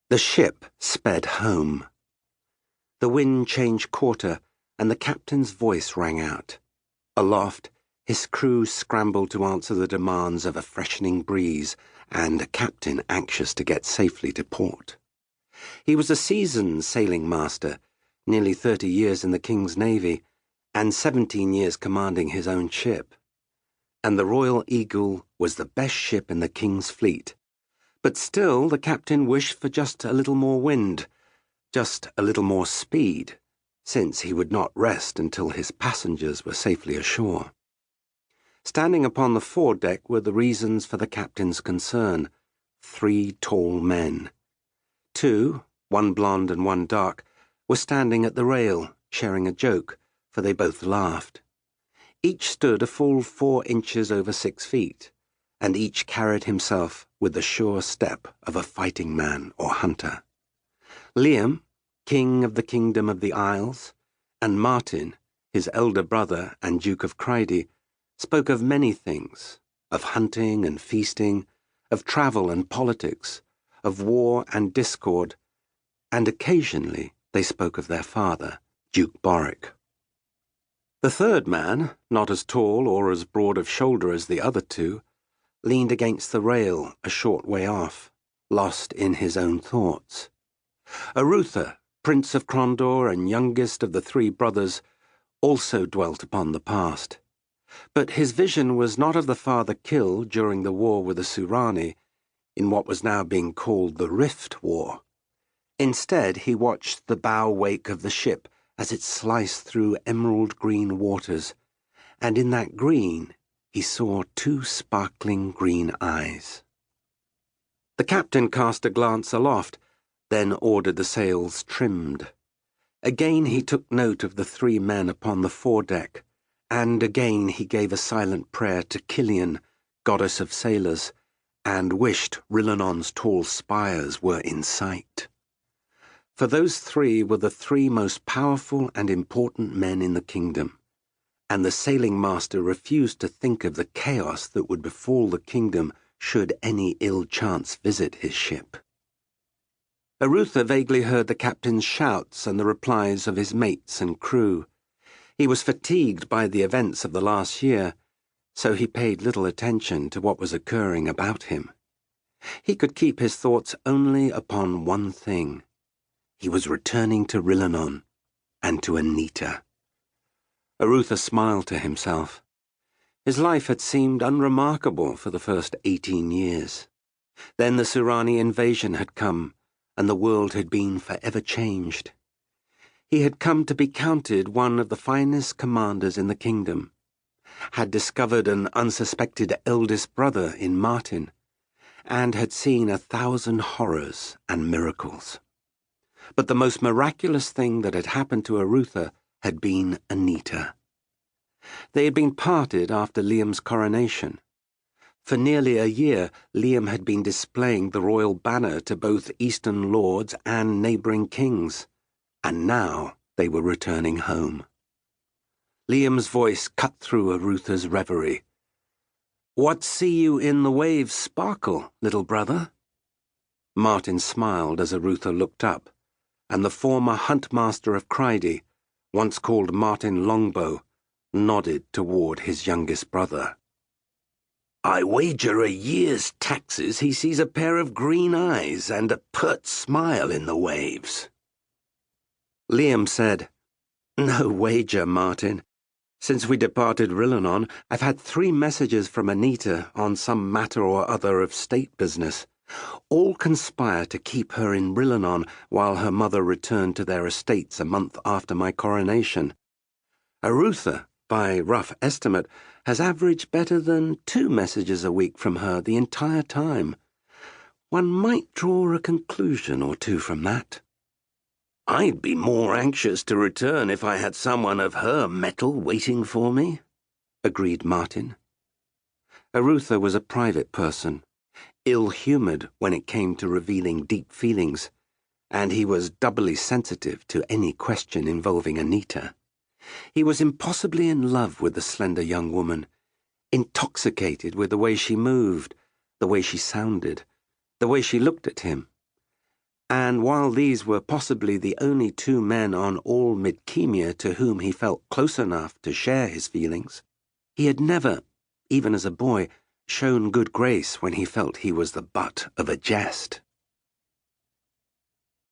The ship sped home. The wind changed quarter, and the captain's voice rang out. Aloft, his crew scrambled to answer the demands of a freshening breeze and a captain anxious to get safely to port. He was a seasoned sailing master, nearly 30 years in the King's Navy, and 17 years commanding his own ship. And the Royal Eagle was the best ship in the King's fleet. But still the captain wished for just a little more wind, just a little more speed, since he would not rest until his passengers were safely ashore. Standing upon the foredeck were the reasons for the captain's concern: 3 tall men. 2, one blonde and one dark, were standing at the rail, sharing a joke, for they both laughed. Each stood a full 4 inches over 6 feet, and each carried himself with the sure step of a fighting man or hunter. Liam, King of the Kingdom of the Isles, and Martin, his elder brother and Duke of Krondor, spoke of many things, of hunting and feasting, of travel and politics, of war and discord, and occasionally they spoke of their father, Duke Boric. The third man, not as tall or as broad of shoulder as the other 2, leaned against the rail a short way off, lost in his own thoughts. Arutha, Prince of Krondor and youngest of the 3 brothers, also dwelt upon the past. But his vision was not of the father killed during the war with the Surani, in what was now being called the Rift War. Instead, he watched the bow wake of the ship as it sliced through emerald green waters, and in that green he saw 2 sparkling green eyes. The captain cast a glance aloft, then ordered the sails trimmed. Again he took note of the 3 men upon the foredeck, and again he gave a silent prayer to Killian, goddess of sailors, and wished Rillanon's tall spires were in sight. For those 3 were the 3 most powerful and important men in the kingdom, and the sailing master refused to think of the chaos that would befall the kingdom should any ill chance visit his ship. Arutha vaguely heard the captain's shouts and the replies of his mates and crew. He was fatigued by the events of the last year, so he paid little attention to what was occurring about him. He could keep his thoughts only upon one thing. He was returning to Rillanon and to Anita. Arutha smiled to himself. His life had seemed unremarkable for the first 18 years. Then the Surani invasion had come, and the world had been forever changed. He had come to be counted one of the finest commanders in the kingdom, had discovered an unsuspected eldest brother in Martin, and had seen 1,000 horrors and miracles. But the most miraculous thing that had happened to Arutha had been Anita. They had been parted after Liam's coronation. For nearly a year, Liam had been displaying the royal banner to both eastern lords and neighbouring kings, and now they were returning home. Liam's voice cut through Arutha's reverie. "What see you in the waves sparkle, little brother?" Martin smiled as Arutha looked up, and the former huntmaster of Krondor, once called Martin Longbow, nodded toward his youngest brother. "I wager a year's taxes he sees a pair of green eyes and a pert smile in the waves." Liam said, "No wager, Martin. Since we departed Rillanon, I've had 3 messages from Anita on some matter or other of state business. All conspire to keep her in Rillanon while her mother returned to their estates a month after my coronation. Arutha, by rough estimate, has averaged better than 2 messages a week from her the entire time. One might draw a conclusion or 2 from that." "I'd be more anxious to return if I had someone of her mettle waiting for me," agreed Martin. Arutha was a private person, ill-humoured when it came to revealing deep feelings, and he was doubly sensitive to any question involving Anita. He was impossibly in love with the slender young woman, intoxicated with the way she moved, the way she sounded, the way she looked at him. And while these were possibly the only two men on all Midkemia to whom he felt close enough to share his feelings, he had never, even as a boy, shown good grace when he felt he was the butt of a jest.